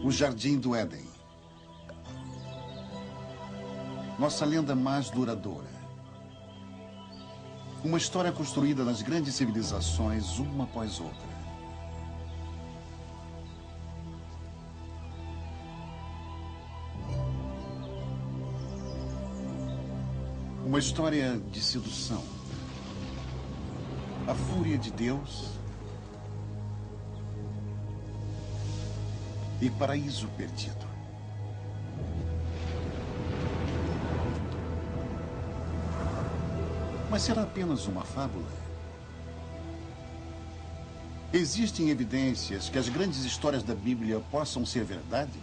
O Jardim do Éden. Nossa lenda mais duradoura. Uma história construída nas grandes civilizações, uma após outra. Uma história de sedução. A fúria de Deus e paraíso perdido. Mas será apenas uma fábula? Existem evidências que as grandes histórias da Bíblia possam ser verdade?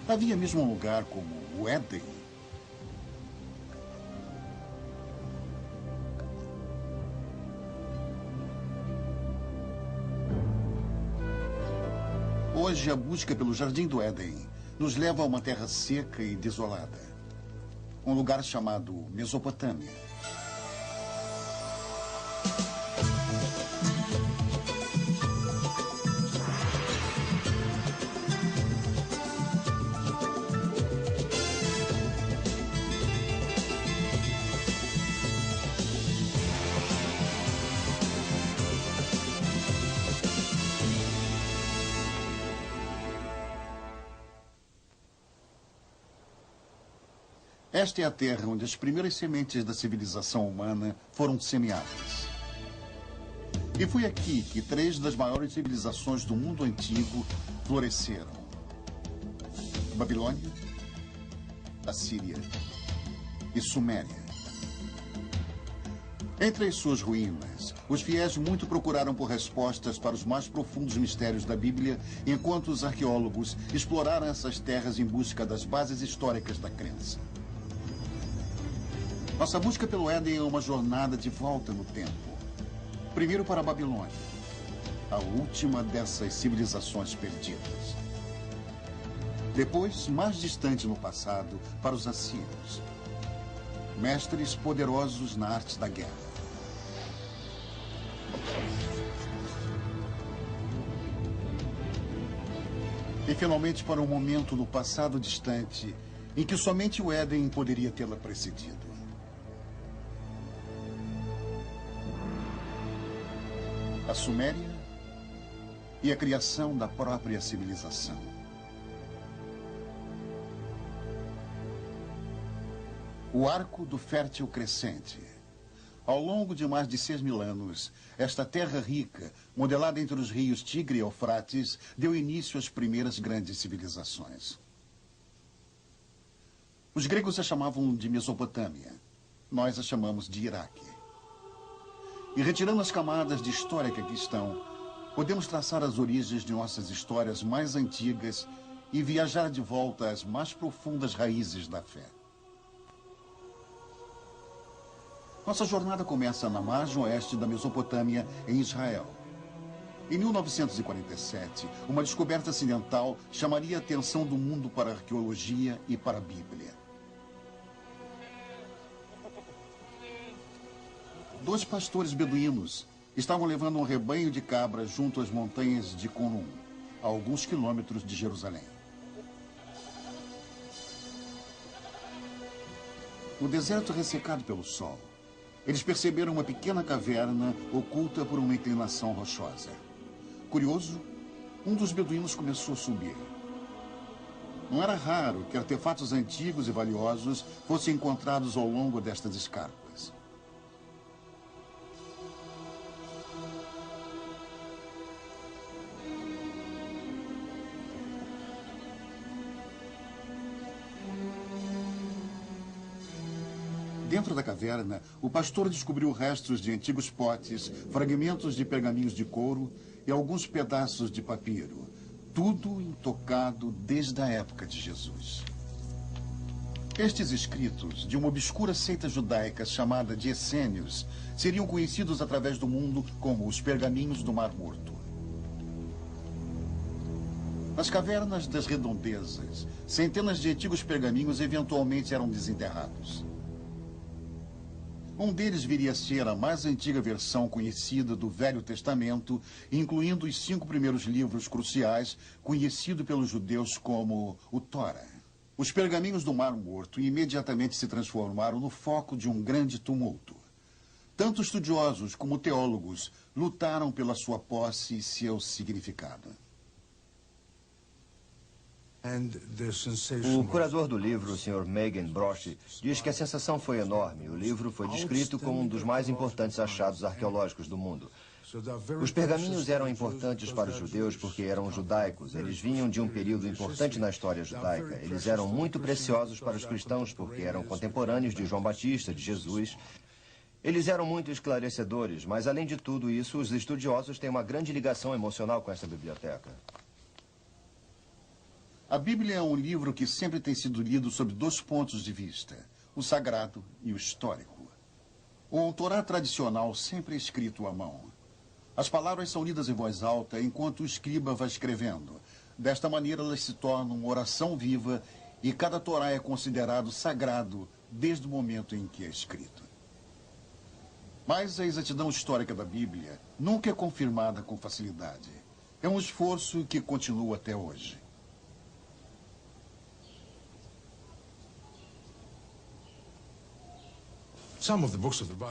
Havia mesmo um lugar como o Éden? Hoje, a busca pelo Jardim do Éden nos leva a uma terra seca e desolada. Um lugar chamado Mesopotâmia. Esta é a terra onde as primeiras sementes da civilização humana foram semeadas. E foi aqui que três das maiores civilizações do mundo antigo floresceram: a Babilônia, a Síria e Suméria. Entre as suas ruínas, os fiéis muito procuraram por respostas para os mais profundos mistérios da Bíblia, enquanto os arqueólogos exploraram essas terras em busca das bases históricas da crença. Nossa busca pelo Éden é uma jornada de volta no tempo. Primeiro para a Babilônia, a última dessas civilizações perdidas. Depois, mais distante no passado, para os assírios, mestres poderosos na arte da guerra. E finalmente para um momento no passado distante em que somente o Éden poderia tê-la precedido. A Suméria e a criação da própria civilização. O Arco do Fértil Crescente. Ao longo de mais de 6.000 anos, esta terra rica, modelada entre os rios Tigre e Eufrates, deu início às primeiras grandes civilizações. Os gregos a chamavam de Mesopotâmia. Nós a chamamos de Iraque. E retirando as camadas de história que aqui estão, podemos traçar as origens de nossas histórias mais antigas e viajar de volta às mais profundas raízes da fé. Nossa jornada começa na margem oeste da Mesopotâmia, em Israel. Em 1947, uma descoberta acidental chamaria a atenção do mundo para a arqueologia e para a Bíblia. Dois pastores beduínos estavam levando um rebanho de cabras junto às montanhas de Qumran, a alguns quilômetros de Jerusalém. No deserto ressecado pelo sol, eles perceberam uma pequena caverna oculta por uma inclinação rochosa. Curioso, um dos beduínos começou a subir. Não era raro que artefatos antigos e valiosos fossem encontrados ao longo destas escarpas. Dentro da caverna, o pastor descobriu restos de antigos potes, fragmentos de pergaminhos de couro e alguns pedaços de papiro. Tudo intocado desde a época de Jesus. Estes escritos, de uma obscura seita judaica chamada de Essênios, seriam conhecidos através do mundo como os pergaminhos do Mar Morto. Nas cavernas das redondezas, centenas de antigos pergaminhos eventualmente eram desenterrados. Um deles viria a ser a mais antiga versão conhecida do Velho Testamento, incluindo os 5 primeiros livros cruciais, conhecido pelos judeus como o Tora. Os pergaminhos do Mar Morto imediatamente se transformaram no foco de um grande tumulto. Tanto estudiosos como teólogos lutaram pela sua posse e seu significado. O curador do livro, o Sr. Megan Brosh, diz que a sensação foi enorme. O livro foi descrito como um dos mais importantes achados arqueológicos do mundo. Os pergaminhos eram importantes para os judeus porque eram judaicos. Eles vinham de um período importante na história judaica. Eles eram muito preciosos para os cristãos porque eram contemporâneos de João Batista, de Jesus. Eles eram muito esclarecedores, mas além de tudo isso, os estudiosos têm uma grande ligação emocional com essa biblioteca. A Bíblia é um livro que sempre tem sido lido sob 2 pontos de vista, o sagrado e o histórico. O Torá tradicional sempre é escrito à mão. As palavras são lidas em voz alta enquanto o escriba vai escrevendo. Desta maneira, elas se tornam uma oração viva e cada Torá é considerado sagrado desde o momento em que é escrito. Mas a exatidão histórica da Bíblia nunca é confirmada com facilidade. É um esforço que continua até hoje.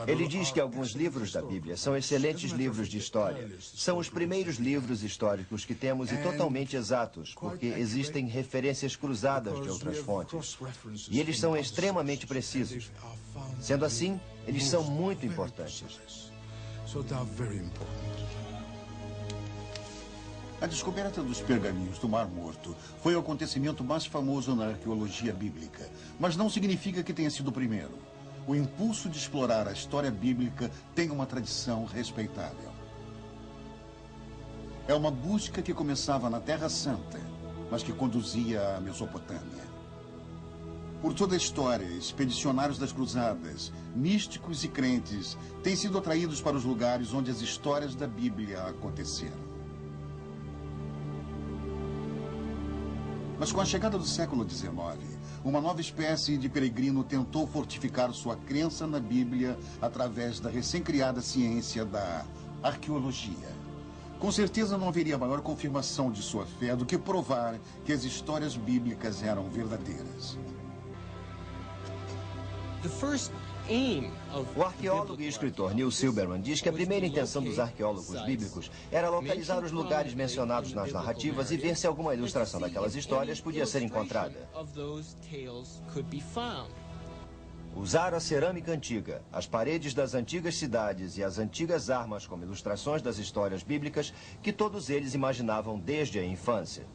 Ele diz que alguns livros da Bíblia são excelentes livros de história. São os primeiros livros históricos que temos e totalmente exatos, porque existem referências cruzadas de outras fontes. E eles são extremamente precisos. Sendo assim, eles são muito importantes. A descoberta dos pergaminhos do Mar Morto foi o acontecimento mais famoso na arqueologia bíblica, mas não significa que tenha sido o primeiro. O impulso de explorar a história bíblica tem uma tradição respeitável. É uma busca que começava na Terra Santa, mas que conduzia à Mesopotâmia. Por toda a história, expedicionários das cruzadas, místicos e crentes têm sido atraídos para os lugares onde as histórias da Bíblia aconteceram. Mas com a chegada do século XIX, uma nova espécie de peregrino tentou fortificar sua crença na Bíblia através da recém-criada ciência da arqueologia. Com certeza não haveria maior confirmação de sua fé do que provar que as histórias bíblicas eram verdadeiras. O arqueólogo e escritor Neil Silberman diz que a primeira intenção dos arqueólogos bíblicos era localizar os lugares mencionados nas narrativas e ver se alguma ilustração daquelas histórias podia ser encontrada. Usar a cerâmica antiga, as paredes das antigas cidades e as antigas armas como ilustrações das histórias bíblicas que todos eles imaginavam desde a infância.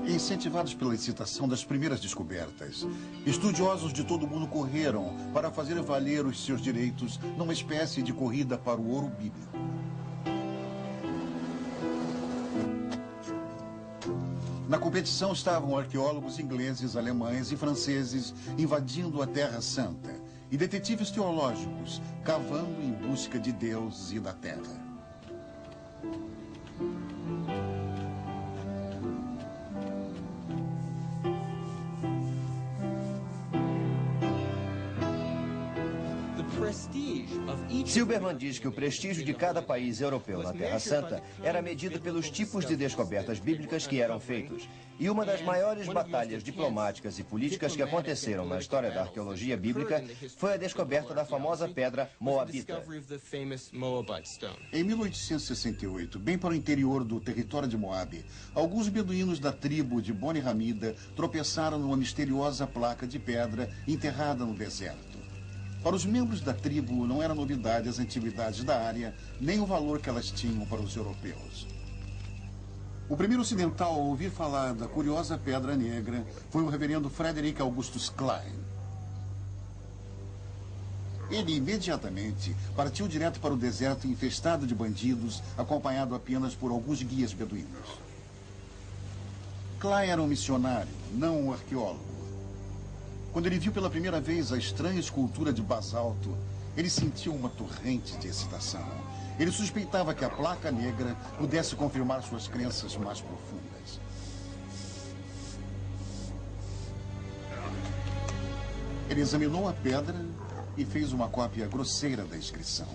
Incentivados pela excitação das primeiras descobertas, estudiosos de todo o mundo correram para fazer valer os seus direitos numa espécie de corrida para o ouro bíblico. Na competição estavam arqueólogos ingleses, alemães e franceses invadindo a Terra Santa e detetives teológicos cavando em busca de Deus e da Terra. Silberman diz que o prestígio de cada país europeu na Terra Santa era medido pelos tipos de descobertas bíblicas que eram feitos. E uma das maiores batalhas diplomáticas e políticas que aconteceram na história da arqueologia bíblica foi a descoberta da famosa pedra Moabita. Em 1868, bem para o interior do território de Moabe, alguns beduínos da tribo de Boni Hamida tropeçaram numa misteriosa placa de pedra enterrada no deserto. Para os membros da tribo, não era novidade as antiguidades da área, nem o valor que elas tinham para os europeus. O primeiro ocidental a ouvir falar da curiosa pedra negra foi o reverendo Frederick Augustus Klein. Ele imediatamente partiu direto para o deserto infestado de bandidos, acompanhado apenas por alguns guias beduínos. Klein era um missionário, não um arqueólogo. Quando ele viu pela primeira vez a estranha escultura de basalto, ele sentiu uma torrente de excitação. Ele suspeitava que a placa negra pudesse confirmar suas crenças mais profundas. Ele examinou a pedra e fez uma cópia grosseira da inscrição.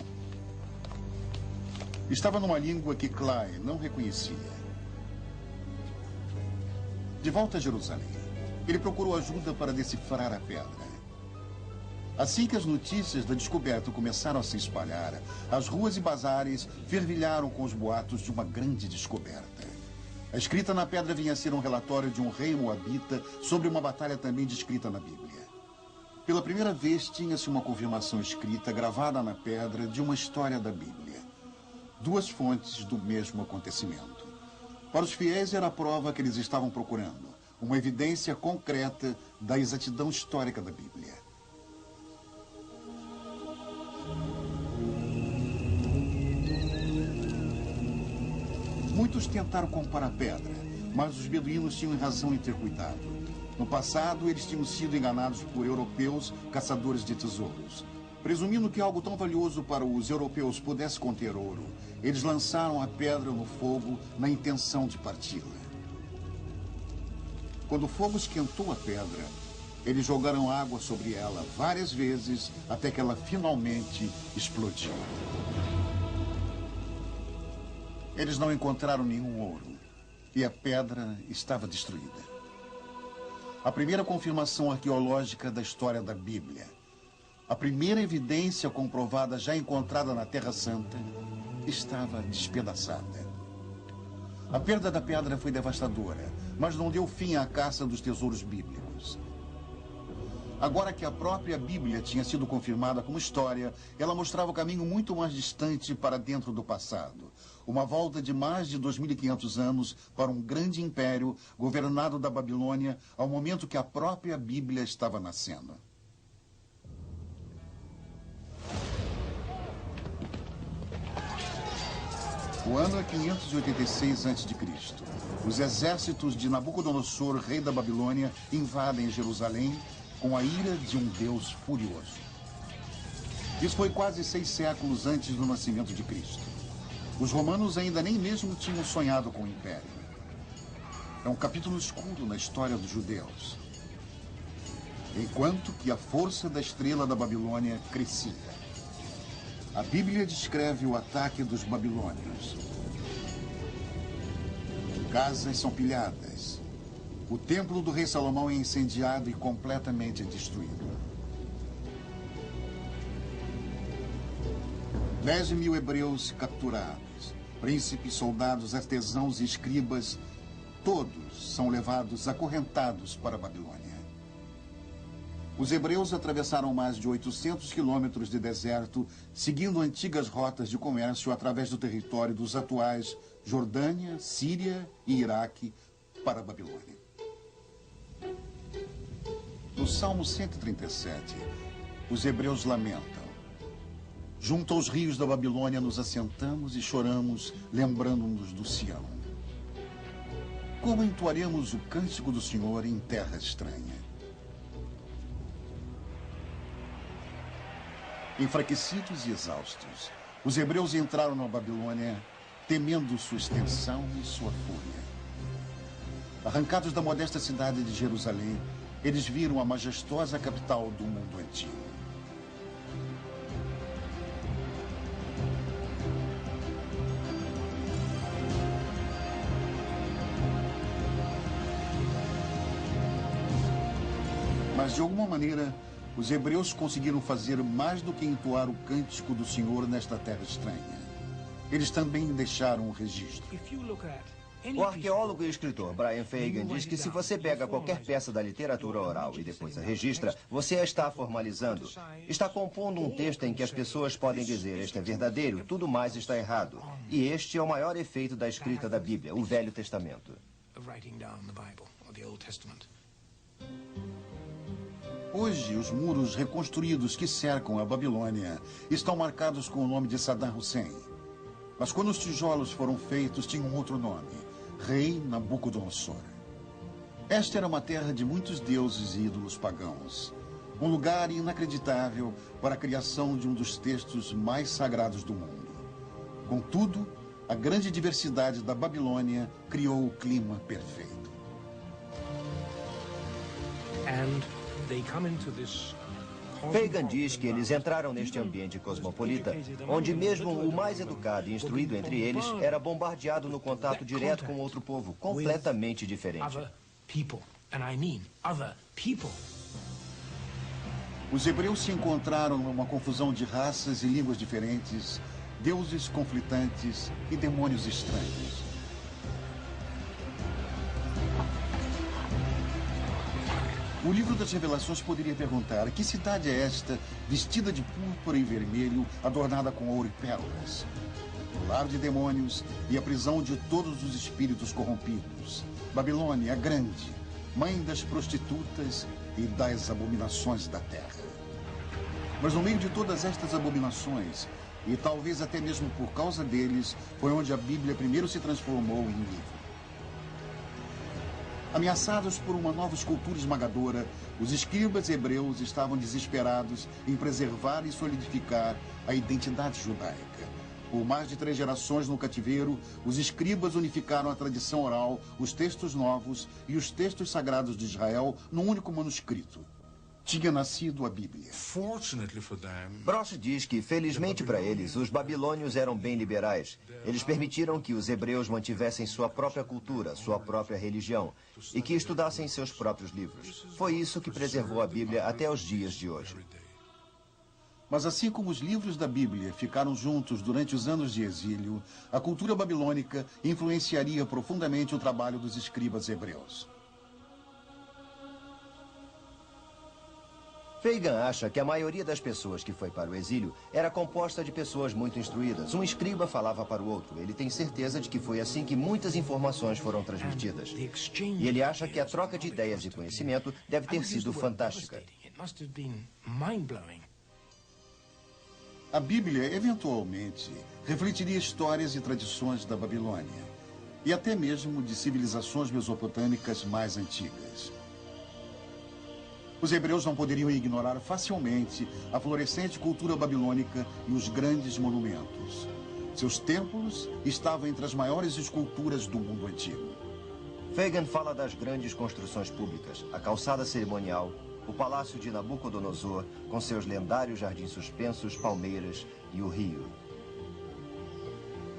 Estava numa língua que Clay não reconhecia. De volta a Jerusalém, ele procurou ajuda para decifrar a pedra. Assim que as notícias da descoberta começaram a se espalhar, as ruas e bazares fervilharam com os boatos de uma grande descoberta. A escrita na pedra vinha a ser um relatório de um rei moabita sobre uma batalha também descrita na Bíblia. Pela primeira vez, tinha-se uma confirmação escrita, gravada na pedra, de uma história da Bíblia. Duas fontes do mesmo acontecimento. Para os fiéis era a prova que eles estavam procurando, uma evidência concreta da exatidão histórica da Bíblia. Muitos tentaram comprar a pedra, mas os beduínos tinham razão em ter cuidado. No passado, eles tinham sido enganados por europeus caçadores de tesouros. Presumindo que algo tão valioso para os europeus pudesse conter ouro, eles lançaram a pedra no fogo na intenção de parti-la. Quando o fogo esquentou a pedra, eles jogaram água sobre ela várias vezes até que ela finalmente explodiu. Eles não encontraram nenhum ouro e a pedra estava destruída. A primeira confirmação arqueológica da história da Bíblia. A primeira evidência comprovada já encontrada na Terra Santa estava despedaçada. A perda da pedra foi devastadora, mas não deu fim à caça dos tesouros bíblicos. Agora que a própria Bíblia tinha sido confirmada como história, ela mostrava o caminho muito mais distante para dentro do passado. Uma volta de mais de 2.500 anos para um grande império governado da Babilônia ao momento que a própria Bíblia estava nascendo. O ano é 586 a.C. Os exércitos de Nabucodonosor, rei da Babilônia, invadem Jerusalém com a ira de um Deus furioso. Isso foi quase 6 séculos antes do nascimento de Cristo. Os romanos ainda nem mesmo tinham sonhado com o império. É um capítulo escuro na história dos judeus. Enquanto que a força da estrela da Babilônia crescia. A Bíblia descreve o ataque dos babilônios. Casas são pilhadas. O templo do rei Salomão é incendiado e completamente destruído. 10.000 hebreus capturados. Príncipes, soldados, artesãos e escribas, todos são levados acorrentados para a Babilônia. Os hebreus atravessaram mais de 800 quilômetros de deserto, seguindo antigas rotas de comércio através do território dos atuais Jordânia, Síria e Iraque para a Babilônia. No Salmo 137, os hebreus lamentam. Junto aos rios da Babilônia nos assentamos e choramos, lembrando-nos do Sião. Como entoaremos o cântico do Senhor em terra estranha? Enfraquecidos e exaustos, os hebreus entraram na Babilônia, temendo sua extensão e sua fúria. Arrancados da modesta cidade de Jerusalém, eles viram a majestosa capital do mundo antigo. Mas, de alguma maneira, os hebreus conseguiram fazer mais do que entoar o cântico do Senhor nesta terra estranha. Eles também deixaram o registro. O arqueólogo e escritor Brian Fagan diz que se você pega qualquer peça da literatura oral e depois a registra, você a está formalizando. Está compondo um texto em que as pessoas podem dizer: este é verdadeiro, tudo mais está errado. E este é o maior efeito da escrita da Bíblia, o Velho Testamento. Hoje, os muros reconstruídos que cercam a Babilônia estão marcados com o nome de Saddam Hussein. Mas quando os tijolos foram feitos, tinham um outro nome: Rei Nabucodonosor. Esta era uma terra de muitos deuses e ídolos pagãos. Um lugar inacreditável para a criação de um dos textos mais sagrados do mundo. Contudo, a grande diversidade da Babilônia criou o clima perfeito. Fagan diz que eles entraram neste ambiente cosmopolita, onde mesmo o mais educado e instruído entre eles era bombardeado no contato direto com outro povo, completamente diferente. Os hebreus se encontraram numa confusão de raças e línguas diferentes, deuses conflitantes e demônios estranhos. O livro das Revelações poderia perguntar: que cidade é esta, vestida de púrpura e vermelho, adornada com ouro e pérolas? O lar de demônios e a prisão de todos os espíritos corrompidos. Babilônia, a grande, mãe das prostitutas e das abominações da terra. Mas no meio de todas estas abominações, e talvez até mesmo por causa deles, foi onde a Bíblia primeiro se transformou em livro. Ameaçados por uma nova escultura esmagadora, os escribas hebreus estavam desesperados em preservar e solidificar a identidade judaica. Por mais de 3 gerações no cativeiro, os escribas unificaram a tradição oral, os textos novos e os textos sagrados de Israel num único manuscrito. Tinha nascido a Bíblia. Brosh diz que, felizmente para eles, os babilônios eram bem liberais. Eles permitiram que os hebreus mantivessem sua própria cultura, sua própria religião, e que estudassem seus próprios livros. Foi isso que preservou a Bíblia até os dias de hoje. Mas assim como os livros da Bíblia ficaram juntos durante os anos de exílio, a cultura babilônica influenciaria profundamente o trabalho dos escribas hebreus. Fagan acha que a maioria das pessoas que foi para o exílio era composta de pessoas muito instruídas. Um escriba falava para o outro. Ele tem certeza de que foi assim que muitas informações foram transmitidas. E ele acha que a troca de ideias e conhecimento deve ter sido fantástica. A Bíblia, eventualmente, refletiria histórias e tradições da Babilônia, e até mesmo de civilizações mesopotâmicas mais antigas. Os hebreus não poderiam ignorar facilmente a florescente cultura babilônica e os grandes monumentos. Seus templos estavam entre as maiores esculturas do mundo antigo. Fagan fala das grandes construções públicas, a calçada cerimonial, o palácio de Nabucodonosor, com seus lendários jardins suspensos, palmeiras e o rio.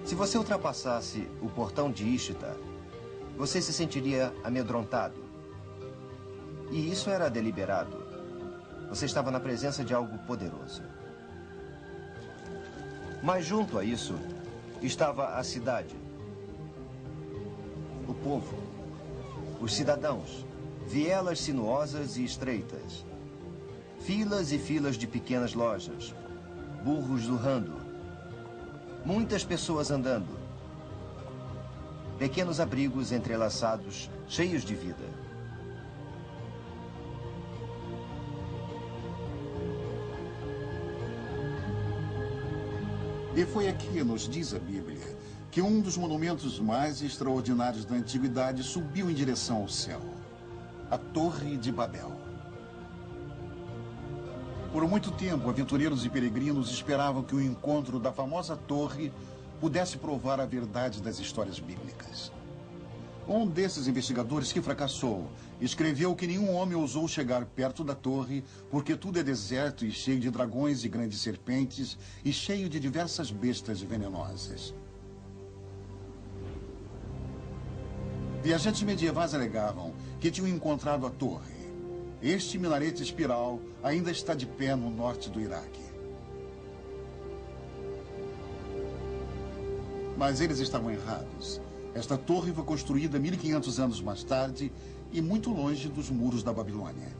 Se você ultrapassasse o portão de Ishtar, você se sentiria amedrontado. E isso era deliberado. Você estava na presença de algo poderoso. Mas junto a isso, estava a cidade. O povo. Os cidadãos. Vielas sinuosas e estreitas. Filas e filas de pequenas lojas. Burros urrando. Muitas pessoas andando. Pequenos abrigos entrelaçados, cheios de vida. E foi aqui, nos diz a Bíblia, que um dos monumentos mais extraordinários da antiguidade subiu em direção ao céu. A Torre de Babel. Por muito tempo, aventureiros e peregrinos esperavam que o encontro da famosa torre pudesse provar a verdade das histórias bíblicas. Um desses investigadores que fracassou escreveu que nenhum homem ousou chegar perto da torre porque tudo é deserto e cheio de dragões e grandes serpentes e cheio de diversas bestas venenosas. Viajantes medievais alegavam que tinham encontrado a torre. Este minarete espiral ainda está de pé no norte do Iraque. Mas eles estavam errados. Esta torre foi construída 1500 anos mais tarde e muito longe dos muros da Babilônia.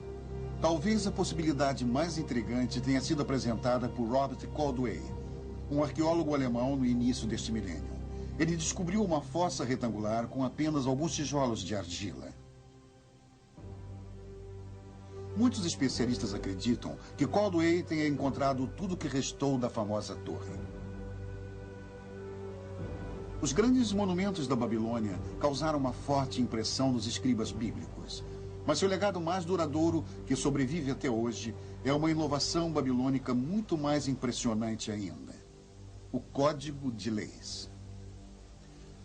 Talvez a possibilidade mais intrigante tenha sido apresentada por Robert Caldwell, um arqueólogo alemão no início deste milênio. Ele descobriu uma fossa retangular com apenas alguns tijolos de argila. Muitos especialistas acreditam que Caldwell tenha encontrado tudo o que restou da famosa torre. Os grandes monumentos da Babilônia causaram uma forte impressão nos escribas bíblicos. Mas seu legado mais duradouro, que sobrevive até hoje, é uma inovação babilônica muito mais impressionante ainda: o Código de Leis.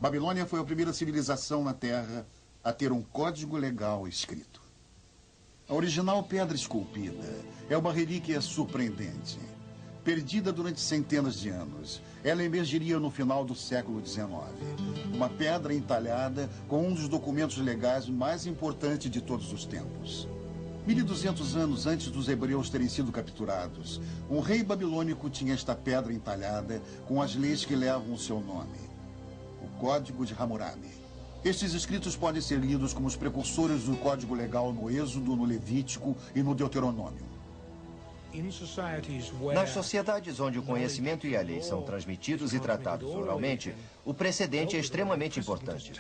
Babilônia foi a primeira civilização na Terra a ter um código legal escrito. A original pedra esculpida é uma relíquia surpreendente. Perdida durante centenas de anos, ela emergiria no final do século XIX. Uma pedra entalhada com um dos documentos legais mais importantes de todos os tempos. 1.200 anos antes dos hebreus terem sido capturados, um rei babilônico tinha esta pedra entalhada com as leis que levam o seu nome. O Código de Hammurabi. Estes escritos podem ser lidos como os precursores do Código Legal no Êxodo, no Levítico e no Deuteronômio. Nas sociedades onde o conhecimento e a lei são transmitidos e tratados oralmente, o precedente é extremamente importante.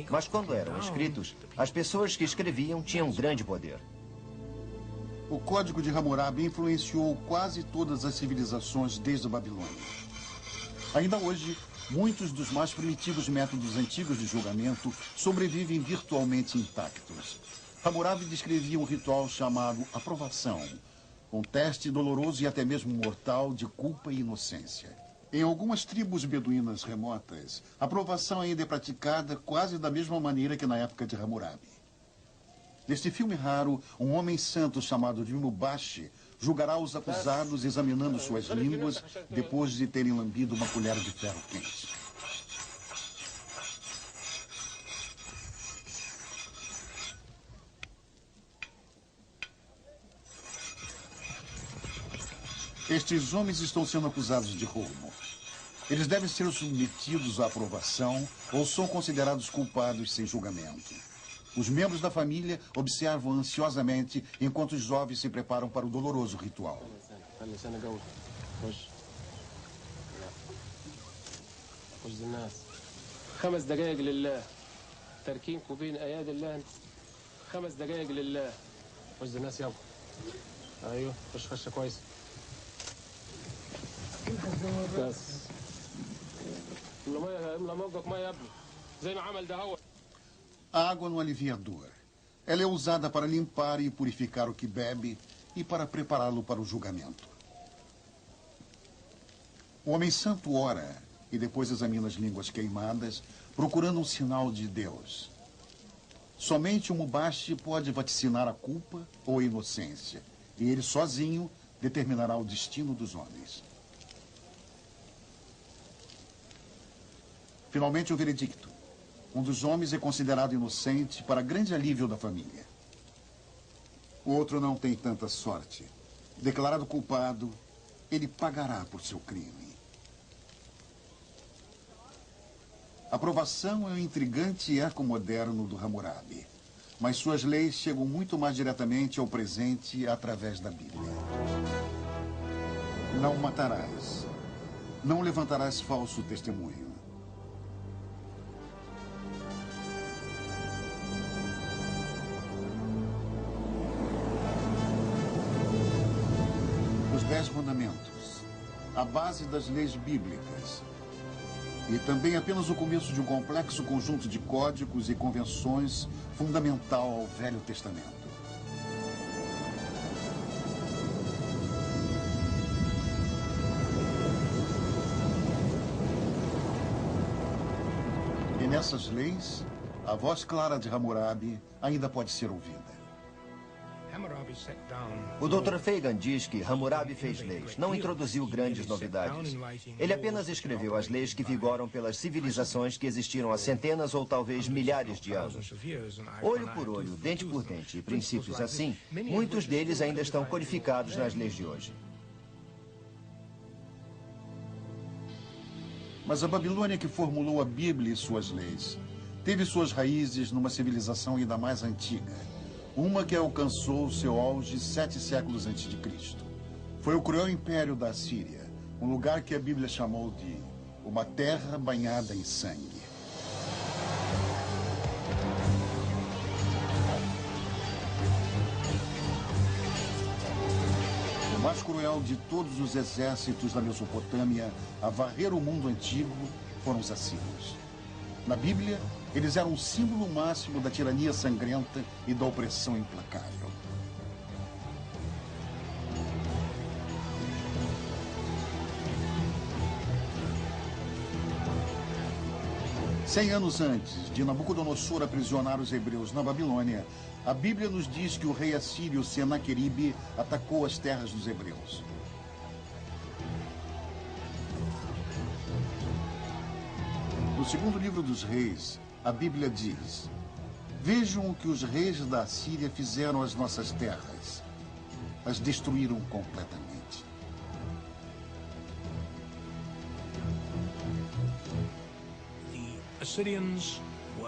Mas quando eram escritos, as pessoas que escreviam tinham grande poder. O Código de Hammurabi influenciou quase todas as civilizações desde a Babilônia. Ainda hoje, muitos dos mais primitivos métodos antigos de julgamento sobrevivem virtualmente intactos. Hammurabi descrevia um ritual chamado aprovação, um teste doloroso e até mesmo mortal de culpa e inocência. Em algumas tribos beduínas remotas, a aprovação ainda é praticada quase da mesma maneira que na época de Hammurabi. Neste filme raro, um homem santo chamado de Mubashi julgará os acusados examinando suas línguas depois de terem lambido uma colher de ferro quente. Estes homens estão sendo acusados de roubo. Eles devem ser submetidos à aprovação ou são considerados culpados sem julgamento. Os membros da família observam ansiosamente enquanto os jovens se preparam para o doloroso ritual. A água não alivia a dor. Ela é usada para limpar e purificar o que bebe e para prepará-lo para o julgamento. O homem santo ora e depois examina as línguas queimadas, procurando um sinal de Deus. Somente o Mubashi pode vaticinar a culpa ou a inocência, e ele sozinho determinará o destino dos homens. Finalmente, o veredicto. Um dos homens é considerado inocente para grande alívio da família. O outro não tem tanta sorte. Declarado culpado, ele pagará por seu crime. A aprovação é o intrigante eco moderno do Hammurabi, mas suas leis chegam muito mais diretamente ao presente através da Bíblia. Não matarás. Não levantarás falso testemunho. Os 10 mandamentos, a base das leis bíblicas, e também apenas o começo de um complexo conjunto de códigos e convenções fundamental ao Velho Testamento. E nessas leis, a voz clara de Hammurabi ainda pode ser ouvida. O Dr. Fagan diz que Hammurabi fez leis, não introduziu grandes novidades. Ele apenas escreveu as leis que vigoram pelas civilizações que existiram há centenas ou talvez milhares de anos. Olho por olho, dente por dente e princípios assim, muitos deles ainda estão codificados nas leis de hoje. Mas a Babilônia que formulou a Bíblia e suas leis teve suas raízes numa civilização ainda mais antiga. Uma que alcançou seu auge 7 séculos antes de Cristo. Foi o cruel império da Assíria, um lugar que a Bíblia chamou de uma terra banhada em sangue. O mais cruel de todos os exércitos da Mesopotâmia a varrer o mundo antigo foram os assírios. Na Bíblia, eles eram o símbolo máximo da tirania sangrenta e da opressão implacável. 100 anos antes de Nabucodonosor aprisionar os hebreus na Babilônia, a Bíblia nos diz que o rei assírio Senaqueribe atacou as terras dos hebreus. No segundo livro dos reis, a Bíblia diz: vejam o que os reis da Assíria fizeram às nossas terras. As destruíram completamente.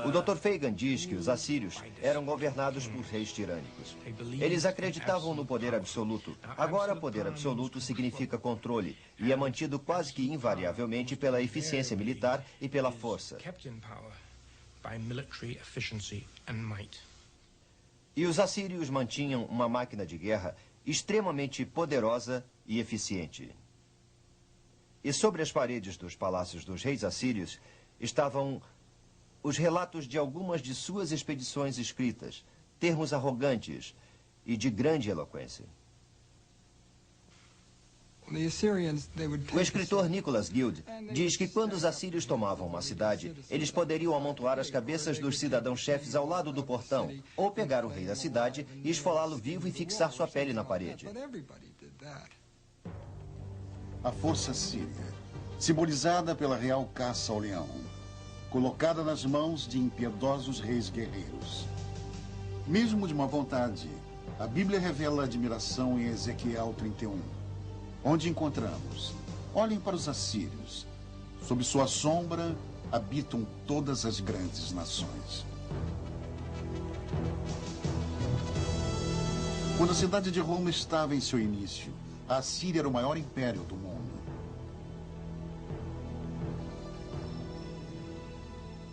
O Dr. Fagan diz que os assírios eram governados por reis tirânicos. Eles acreditavam no poder absoluto. Agora, poder absoluto significa controle e é mantido quase que invariavelmente pela eficiência militar e pela força. E os assírios mantinham uma máquina de guerra extremamente poderosa e eficiente. E sobre as paredes dos palácios dos reis assírios estavam os relatos de algumas de suas expedições escritas, termos arrogantes e de grande eloquência. O escritor Nicholas Guild diz que quando os assírios tomavam uma cidade, eles poderiam amontoar as cabeças dos cidadãos-chefes ao lado do portão, ou pegar o rei da cidade e esfolá-lo vivo e fixar sua pele na parede. A força síria, simbolizada pela real caça ao leão, colocada nas mãos de impiedosos reis guerreiros. Mesmo de má vontade, a Bíblia revela admiração em Ezequiel 31, onde encontramos: olhem para os assírios, sob sua sombra habitam todas as grandes nações. Quando a cidade de Roma estava em seu início, a Assíria era o maior império do mundo.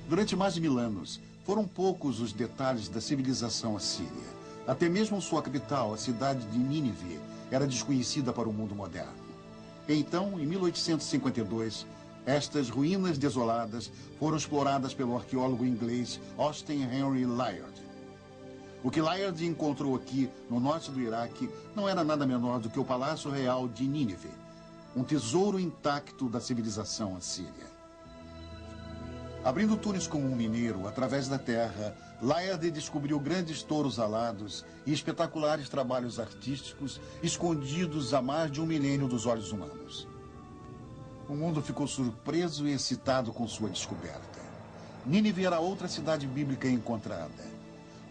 Durante mais de 1000 anos, foram poucos os detalhes da civilização assíria. Até mesmo sua capital, a cidade de Nínive, era desconhecida para o mundo moderno. Então, em 1852, estas ruínas desoladas foram exploradas pelo arqueólogo inglês Austin Henry Layard. O que Layard encontrou aqui, no norte do Iraque, não era nada menor do que o Palácio Real de Nínive, um tesouro intacto da civilização assíria. Abrindo túneis como um mineiro através da terra, Layard descobriu grandes touros alados e espetaculares trabalhos artísticos escondidos há mais de 1 milênio dos olhos humanos. O mundo ficou surpreso e excitado com sua descoberta. Nínive era outra cidade bíblica encontrada,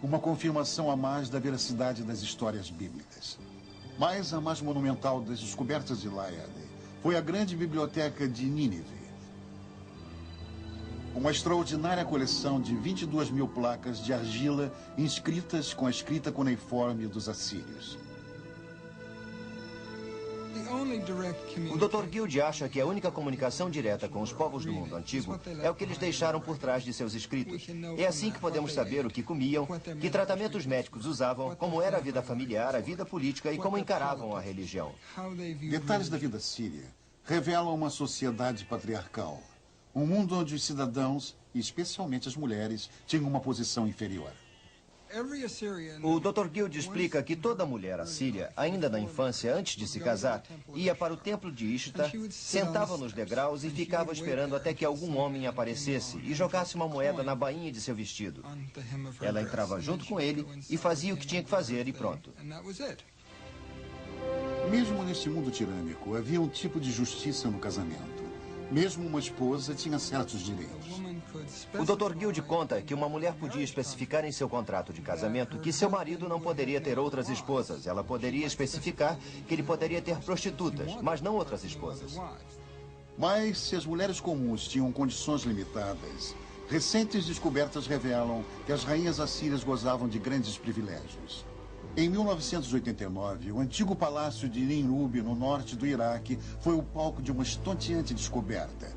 uma confirmação a mais da veracidade das histórias bíblicas. Mas a mais monumental das descobertas de Layard foi a grande biblioteca de Nínive. Uma extraordinária coleção de 22.000 placas de argila inscritas com a escrita cuneiforme dos assírios. O Dr. Guild acha que a única comunicação direta com os povos do mundo antigo é o que eles deixaram por trás de seus escritos. É assim que podemos saber o que comiam, que tratamentos médicos usavam, como era a vida familiar, a vida política e como encaravam a religião. Detalhes da vida síria revelam uma sociedade patriarcal. Um mundo onde os cidadãos, e especialmente as mulheres, tinham uma posição inferior. O Dr. Guild explica que toda mulher assíria, ainda na infância, antes de se casar, ia para o templo de Ishtar, sentava nos degraus e ficava esperando até que algum homem aparecesse e jogasse uma moeda na bainha de seu vestido. Ela entrava junto com ele e fazia o que tinha que fazer e pronto. Mesmo neste mundo tirânico, havia um tipo de justiça no casamento. Mesmo uma esposa tinha certos direitos. O Dr. Guild conta que uma mulher podia especificar em seu contrato de casamento que seu marido não poderia ter outras esposas. Ela poderia especificar que ele poderia ter prostitutas, mas não outras esposas. Mas se as mulheres comuns tinham condições limitadas, recentes descobertas revelam que as rainhas assírias gozavam de grandes privilégios. Em 1989, o antigo palácio de Nimrud, no norte do Iraque, foi o palco de uma estonteante descoberta.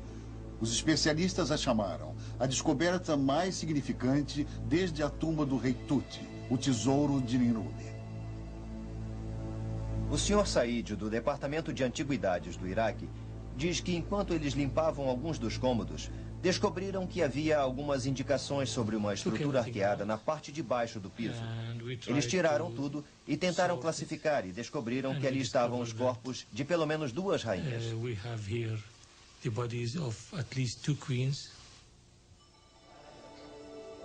Os especialistas a chamaram a descoberta mais significante desde a tumba do rei Tut, o tesouro de Nimrud. O Sr. Said, do Departamento de Antiguidades do Iraque, diz que enquanto eles limpavam alguns dos cômodos, descobriram que havia algumas indicações sobre uma estrutura arqueada na parte de baixo do piso. Eles tiraram tudo e tentaram classificar e descobriram que ali estavam os corpos de pelo menos 2 rainhas.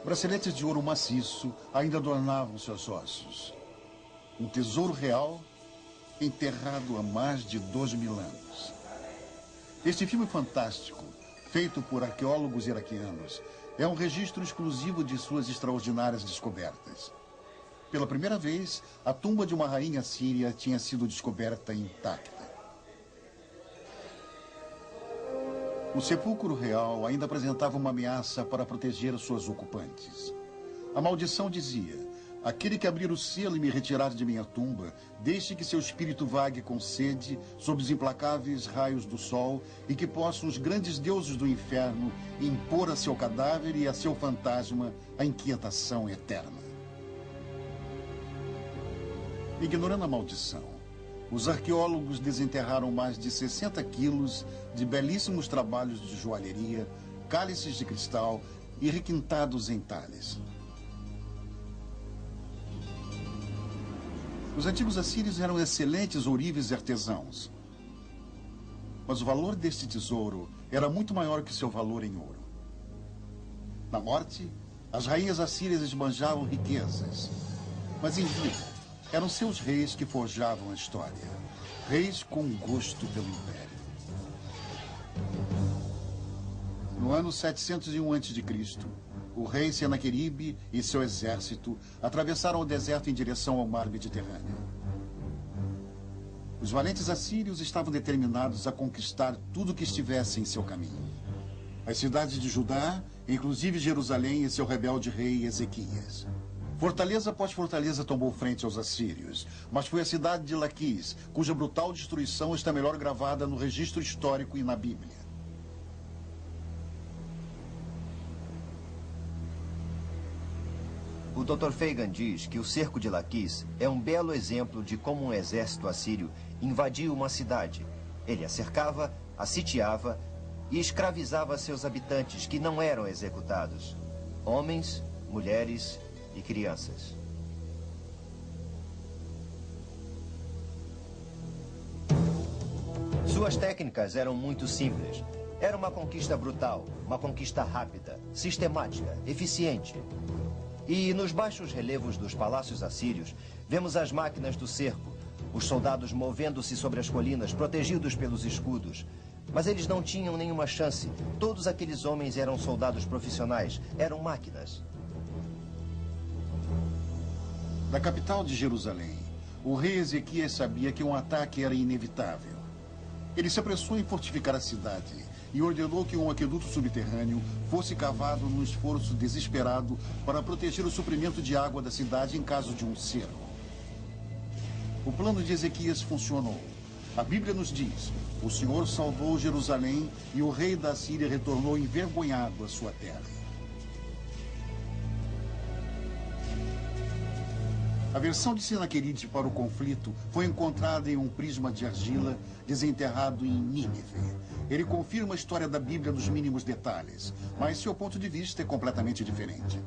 Braceletes de ouro maciço ainda adornavam seus ossos. Um tesouro real enterrado há mais de 2.000 anos. Este filme fantástico, feito por arqueólogos iraquianos, é um registro exclusivo de suas extraordinárias descobertas. Pela primeira vez, a tumba de uma rainha síria tinha sido descoberta intacta. O sepulcro real ainda apresentava uma ameaça para proteger suas ocupantes. A maldição dizia: aquele que abrir o selo e me retirar de minha tumba, deixe que seu espírito vague com sede sob os implacáveis raios do sol e que possam os grandes deuses do inferno impor a seu cadáver e a seu fantasma a inquietação eterna. Ignorando a maldição, os arqueólogos desenterraram mais de 60 quilos de belíssimos trabalhos de joalheria, cálices de cristal e requintados em talhes. Os antigos assírios eram excelentes ourives e artesãos. Mas o valor deste tesouro era muito maior que seu valor em ouro. Na morte, as rainhas assírias esbanjavam riquezas. Mas em vida, eram seus reis que forjavam a história. Reis com gosto pelo império. No ano 701 a.C., o rei Senaqueribe e seu exército atravessaram o deserto em direção ao mar Mediterrâneo. Os valentes assírios estavam determinados a conquistar tudo que estivesse em seu caminho. As cidades de Judá, inclusive Jerusalém e seu rebelde rei Ezequias. Fortaleza após fortaleza tomou frente aos assírios, mas foi a cidade de Laquis, cuja brutal destruição está melhor gravada no registro histórico e na Bíblia. O Dr. Fagan diz que o cerco de Laquis é um belo exemplo de como um exército assírio invadia uma cidade. Ele a cercava, a sitiava e escravizava seus habitantes, que não eram executados. Homens, mulheres e crianças. Suas técnicas eram muito simples. Era uma conquista brutal, uma conquista rápida, sistemática, eficiente. E nos baixos relevos dos palácios assírios, vemos as máquinas do cerco, os soldados movendo-se sobre as colinas, protegidos pelos escudos. Mas eles não tinham nenhuma chance. Todos aqueles homens eram soldados profissionais, eram máquinas. Da capital de Jerusalém, o rei Ezequias sabia que um ataque era inevitável. Ele se apressou em fortificar a cidade e ordenou que um aqueduto subterrâneo fosse cavado num esforço desesperado para proteger o suprimento de água da cidade em caso de um cerco. O plano de Ezequias funcionou. A Bíblia nos diz: o Senhor salvou Jerusalém e o rei da Síria retornou envergonhado à sua terra. A versão de Senaqueribe para o conflito foi encontrada em um prisma de argila desenterrado em Nínive. Ele confirma a história da Bíblia nos mínimos detalhes, mas seu ponto de vista é completamente diferente.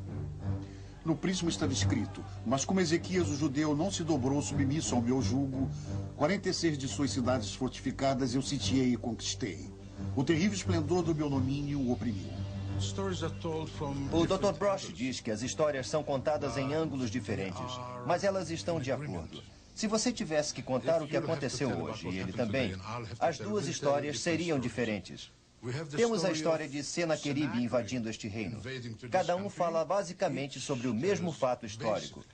No prisma estava escrito: mas como Ezequias, o judeu, não se dobrou submisso ao meu jugo, 46 de suas cidades fortificadas eu sitiei e conquistei. O terrível esplendor do meu domínio o oprimiu. O Dr. Brosh diz que as histórias são contadas em ângulos diferentes, mas elas estão de acordo. Se você tivesse que contar o que aconteceu hoje, e ele também, as duas histórias seriam diferentes. Temos a história de Senaqueribe invadindo este reino. Cada um fala basicamente sobre o mesmo fato histórico,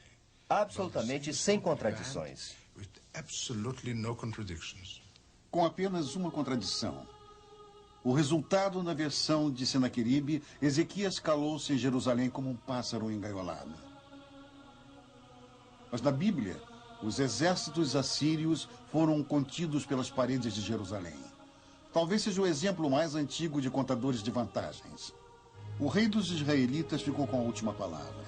absolutamente sem contradições. Com apenas uma contradição. O resultado, na versão de Senaqueribe, Ezequias calou-se em Jerusalém como um pássaro engaiolado. Mas na Bíblia, os exércitos assírios foram contidos pelas paredes de Jerusalém. Talvez seja o exemplo mais antigo de contadores de vantagens. O rei dos israelitas ficou com a última palavra.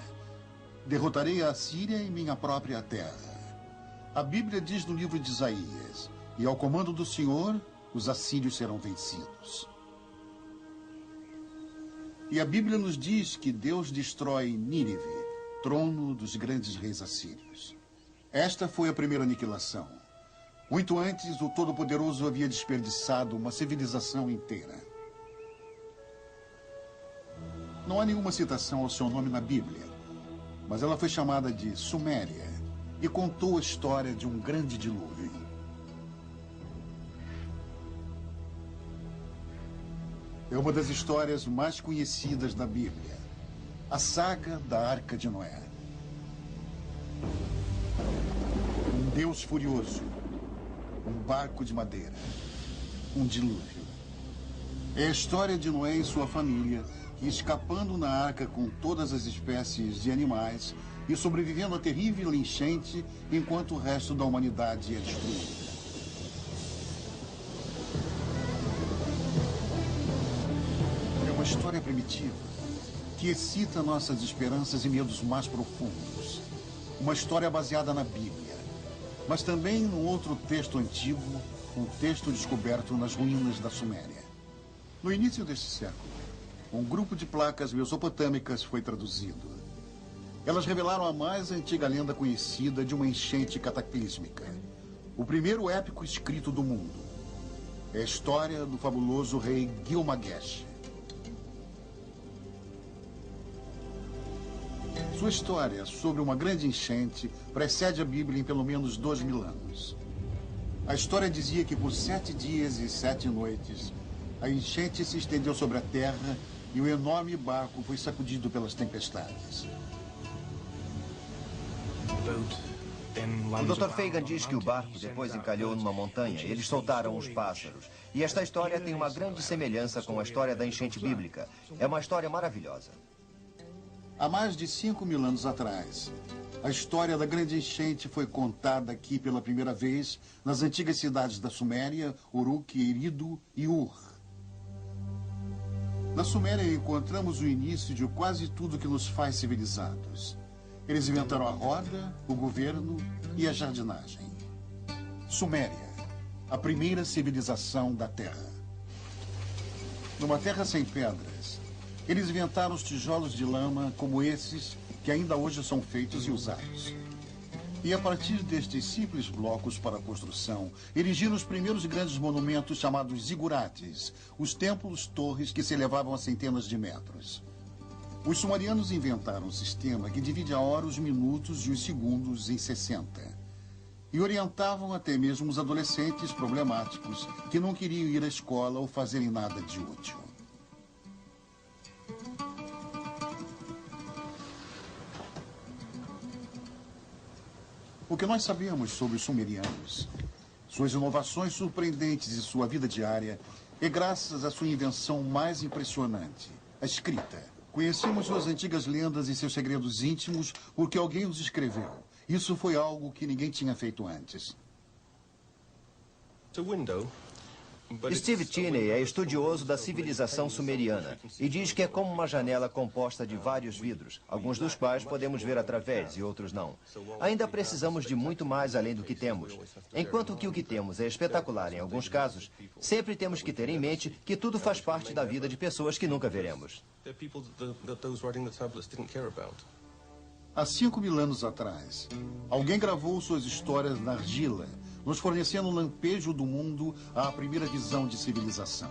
Derrotarei a Assíria em minha própria terra. A Bíblia diz no livro de Isaías: e ao comando do Senhor, os assírios serão vencidos. E a Bíblia nos diz que Deus destrói Nínive, trono dos grandes reis assírios. Esta foi a primeira aniquilação. Muito antes, o Todo-Poderoso havia desperdiçado uma civilização inteira. Não há nenhuma citação ao seu nome na Bíblia, mas ela foi chamada de Suméria e contou a história de um grande dilúvio. É uma das histórias mais conhecidas da Bíblia, a saga da Arca de Noé. Um Deus furioso, um barco de madeira, um dilúvio. É a história de Noé e sua família, que escapando na arca com todas as espécies de animais e sobrevivendo à terrível enchente enquanto o resto da humanidade é destruída. É uma história primitiva que excita nossas esperanças e medos mais profundos. Uma história baseada na Bíblia, mas também num outro texto antigo, um texto descoberto nas ruínas da Suméria. No início deste século, um grupo de placas mesopotâmicas foi traduzido. Elas revelaram a mais antiga lenda conhecida de uma enchente cataclísmica. O primeiro épico escrito do mundo. É a história do fabuloso rei Gilgamesh. Sua história sobre uma grande enchente precede a Bíblia em pelo menos 2000 anos. A história dizia que por 7 dias e 7 noites, a enchente se estendeu sobre a terra e o enorme barco foi sacudido pelas tempestades. O Dr. Fagan diz que o barco depois encalhou numa montanha e eles soltaram os pássaros. E esta história tem uma grande semelhança com a história da enchente bíblica. É uma história maravilhosa. Há mais de 5.000 anos atrás, a história da grande enchente foi contada aqui pela primeira vez nas antigas cidades da Suméria, Uruk, Eridu e Ur. Na Suméria encontramos o início de quase tudo que nos faz civilizados. Eles inventaram a roda, o governo e a jardinagem. Suméria, a primeira civilização da Terra. Numa terra sem pedras, eles inventaram os tijolos de lama como esses que ainda hoje são feitos e usados. E a partir destes simples blocos para a construção, erigiram os primeiros grandes monumentos chamados zigurates, os templos-torres que se elevavam a centenas de metros. Os sumerianos inventaram um sistema que divide a hora, os minutos e os segundos em 60. E orientavam até mesmo os adolescentes problemáticos que não queriam ir à escola ou fazerem nada de útil. O que nós sabemos sobre os sumerianos, suas inovações surpreendentes e sua vida diária, é graças à sua invenção mais impressionante, a escrita. Conhecemos suas antigas lendas e seus segredos íntimos porque alguém os escreveu. Isso foi algo que ninguém tinha feito antes. Steve Tinney é estudioso da civilização sumeriana e diz que é como uma janela composta de vários vidros, alguns dos quais podemos ver através e outros não. Ainda precisamos de muito mais além do que temos. Enquanto que o que temos é espetacular em alguns casos, sempre temos que ter em mente que tudo faz parte da vida de pessoas que nunca veremos. Há 5.000 anos atrás, alguém gravou suas histórias na argila, nos fornecendo um lampejo do mundo à primeira visão de civilização.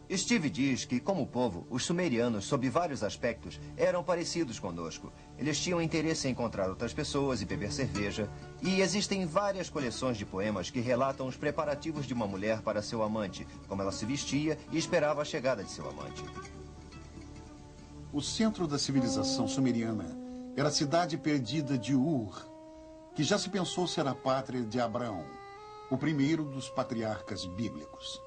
Steve diz que, como povo, os sumerianos, sob vários aspectos, eram parecidos conosco. Eles tinham interesse em encontrar outras pessoas e beber cerveja. E existem várias coleções de poemas que relatam os preparativos de uma mulher para seu amante, como ela se vestia e esperava a chegada de seu amante. O centro da civilização sumeriana era a cidade perdida de Ur, que já se pensou ser a pátria de Abraão, o primeiro dos patriarcas bíblicos.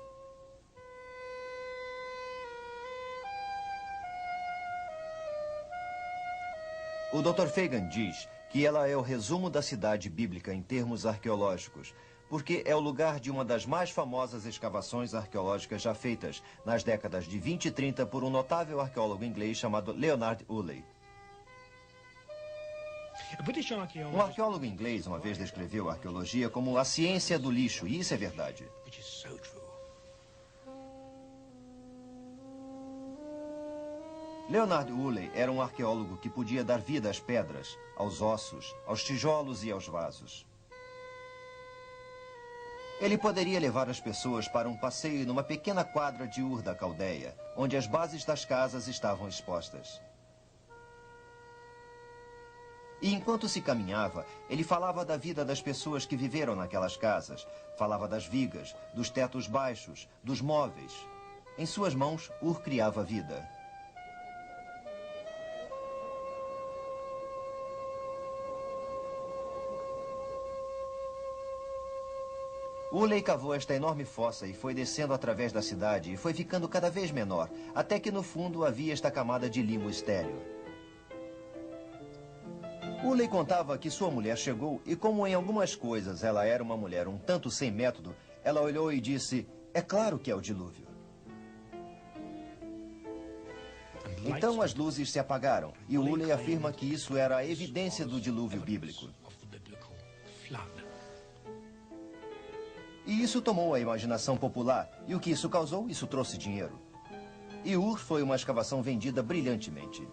O Dr. Fagan diz que ela é o resumo da cidade bíblica em termos arqueológicos, porque é o lugar de uma das mais famosas escavações arqueológicas já feitas nas décadas de 20 e 30 por um notável arqueólogo inglês chamado Leonard Woolley. Um arqueólogo inglês uma vez descreveu a arqueologia como a ciência do lixo, e isso é verdade. Leonard Woolley era um arqueólogo que podia dar vida às pedras, aos ossos, aos tijolos e aos vasos. Ele poderia levar as pessoas para um passeio numa pequena quadra de Ur da Caldeia, onde as bases das casas estavam expostas. E enquanto se caminhava, ele falava da vida das pessoas que viveram naquelas casas. Falava das vigas, dos tetos baixos, dos móveis. Em suas mãos, Ur criava vida. Uley cavou esta enorme fossa e foi descendo através da cidade e foi ficando cada vez menor, até que no fundo havia esta camada de limo estéril. Uley contava que sua mulher chegou e, como em algumas coisas ela era uma mulher um tanto sem método, ela olhou e disse: "É claro que é o dilúvio." Então as luzes se apagaram e Uley afirma que isso era a evidência do dilúvio bíblico. E isso tomou a imaginação popular, e o que isso causou, isso trouxe dinheiro. E Ur foi uma escavação vendida brilhantemente.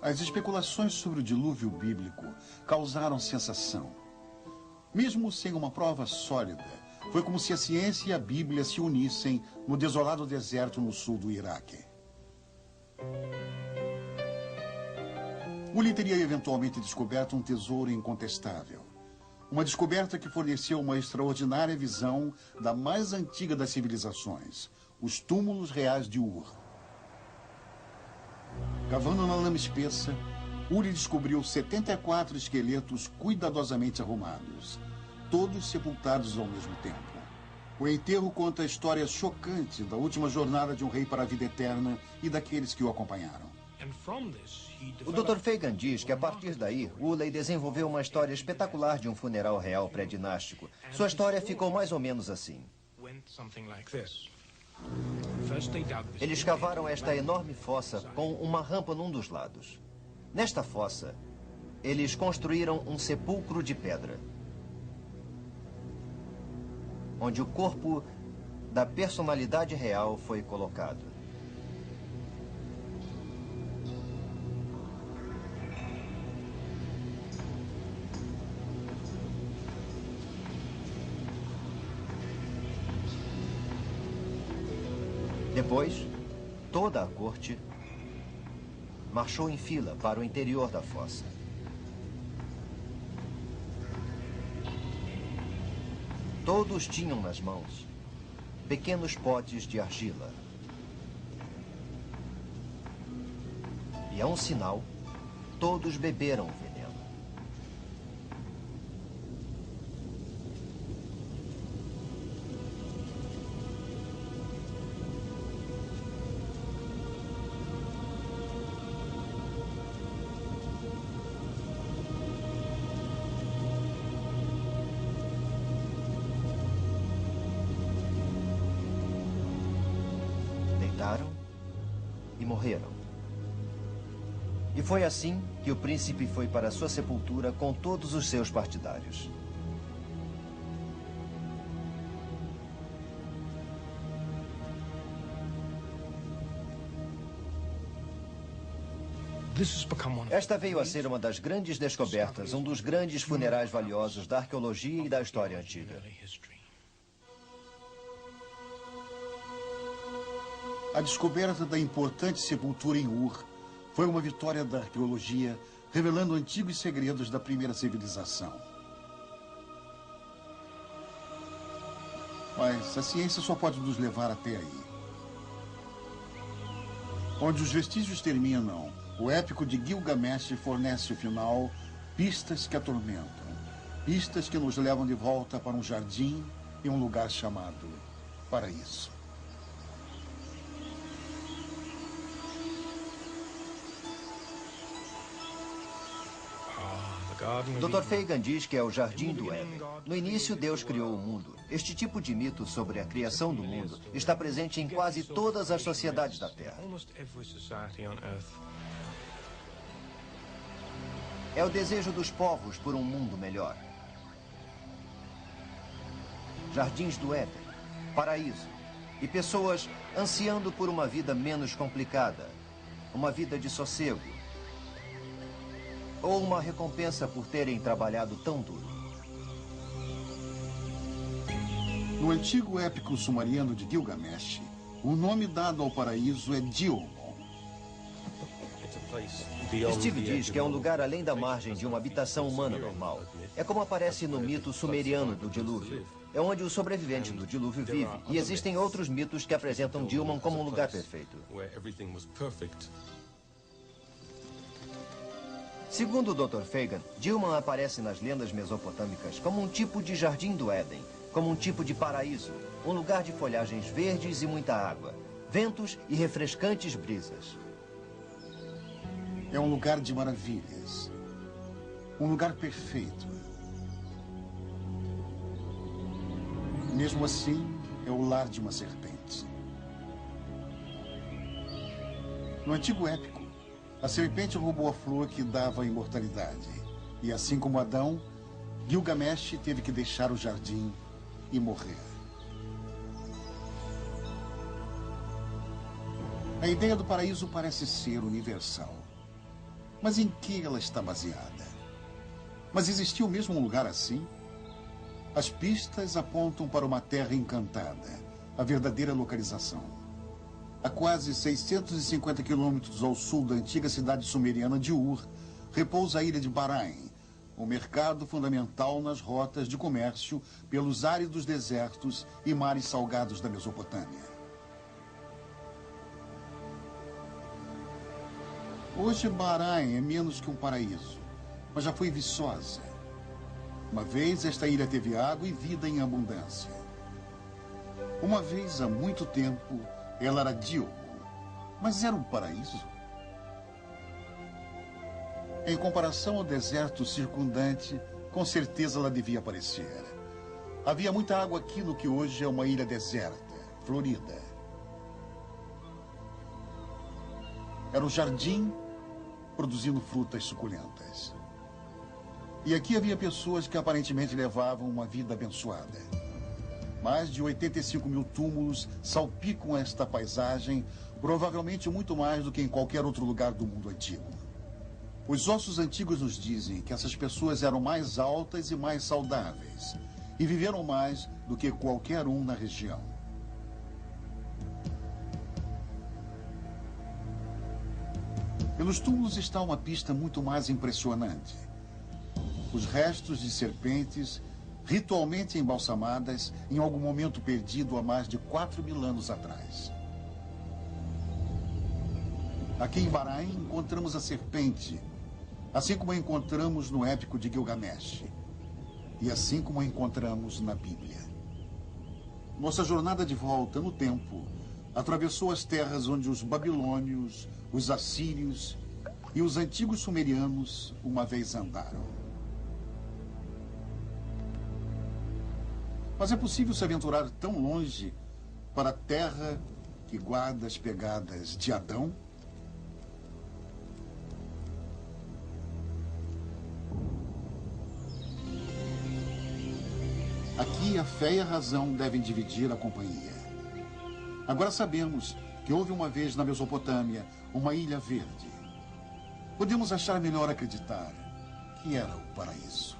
As especulações sobre o dilúvio bíblico causaram sensação. Mesmo sem uma prova sólida, foi como se a ciência e a Bíblia se unissem no desolado deserto no sul do Iraque. Uley teria eventualmente descoberto um tesouro incontestável. Uma descoberta que forneceu uma extraordinária visão da mais antiga das civilizações, os túmulos reais de Ur. Cavando na lama espessa, Uley descobriu 74 esqueletos cuidadosamente arrumados, todos sepultados ao mesmo tempo. O enterro conta a história chocante da última jornada de um rei para a vida eterna e daqueles que o acompanharam. O Dr. Fagan diz que, a partir daí, Uley desenvolveu uma história espetacular de um funeral real pré-dinástico. Sua história ficou mais ou menos assim. Eles cavaram esta enorme fossa com uma rampa num dos lados. Nesta fossa, eles construíram um sepulcro de pedra, onde o corpo da personalidade real foi colocado. Depois, toda a corte marchou em fila para o interior da fossa. Todos tinham nas mãos pequenos potes de argila. E a um sinal, todos beberam o veneno. E morreram. E foi assim que o príncipe foi para sua sepultura com todos os seus partidários. Esta veio a ser uma das grandes descobertas, um dos grandes funerais valiosos da arqueologia e da história antiga. A descoberta da importante sepultura em Ur foi uma vitória da arqueologia, revelando antigos segredos da primeira civilização. Mas a ciência só pode nos levar até aí. Onde os vestígios terminam, o épico de Gilgamesh fornece o final, pistas que atormentam, pistas que nos levam de volta para um jardim e um lugar chamado paraíso. Dr. Fagan diz que é o Jardim do Éden. No início, Deus criou o mundo. Este tipo de mito sobre a criação do mundo está presente em quase todas as sociedades da Terra. É o desejo dos povos por um mundo melhor. Jardins do Éden, paraíso, e pessoas ansiando por uma vida menos complicada, uma vida de sossego, ou uma recompensa por terem trabalhado tão duro. No antigo épico sumeriano de Gilgamesh, o nome dado ao paraíso é Dilmun. Steve diz que é um lugar além da margem de uma habitação humana normal. É como aparece no mito sumeriano do dilúvio. É onde o sobrevivente do dilúvio vive. E existem outros mitos que apresentam Dilmun como um lugar perfeito. Segundo o Dr. Fagan, Dilmun aparece nas lendas mesopotâmicas como um tipo de jardim do Éden, como um tipo de paraíso, um lugar de folhagens verdes e muita água, ventos e refrescantes brisas. É um lugar de maravilhas. Um lugar perfeito. Mesmo assim, é o lar de uma serpente. No antigo épico, a serpente roubou a flor que dava a imortalidade. E assim como Adão, Gilgamesh teve que deixar o jardim e morrer. A ideia do paraíso parece ser universal. Mas em que ela está baseada? Mas existiu mesmo um lugar assim? As pistas apontam para uma terra encantada, a verdadeira localização. A quase 650 quilômetros ao sul da antiga cidade sumeriana de Ur, repousa a ilha de Bahrain, um mercado fundamental nas rotas de comércio pelos áridos desertos e mares salgados da Mesopotâmia. Hoje, Bahrain é menos que um paraíso, mas já foi viçosa. Uma vez, esta ilha teve água e vida em abundância. Uma vez, há muito tempo, ela era Dilmun, mas era um paraíso. Em comparação ao deserto circundante, com certeza ela devia parecer. Havia muita água aqui no que hoje é uma ilha deserta, florida. Era um jardim produzindo frutas suculentas. E aqui havia pessoas que aparentemente levavam uma vida abençoada. Mais de 85 mil túmulos salpicam esta paisagem, provavelmente muito mais do que em qualquer outro lugar do mundo antigo. Os ossos antigos nos dizem que essas pessoas eram mais altas e mais saudáveis, e viveram mais do que qualquer um na região. Pelos túmulos está uma pista muito mais impressionante. Os restos de serpentes, ritualmente embalsamadas em algum momento perdido há mais de 4.000 anos atrás. Aqui em Bahrain encontramos a serpente, assim como a encontramos no épico de Gilgamesh, e assim como a encontramos na Bíblia. Nossa jornada de volta no tempo atravessou as terras onde os babilônios, os assírios e os antigos sumerianos uma vez andaram. Mas é possível se aventurar tão longe para a terra que guarda as pegadas de Adão? Aqui a fé e a razão devem dividir a companhia. Agora sabemos que houve uma vez na Mesopotâmia uma ilha verde. Podemos achar melhor acreditar que era o paraíso.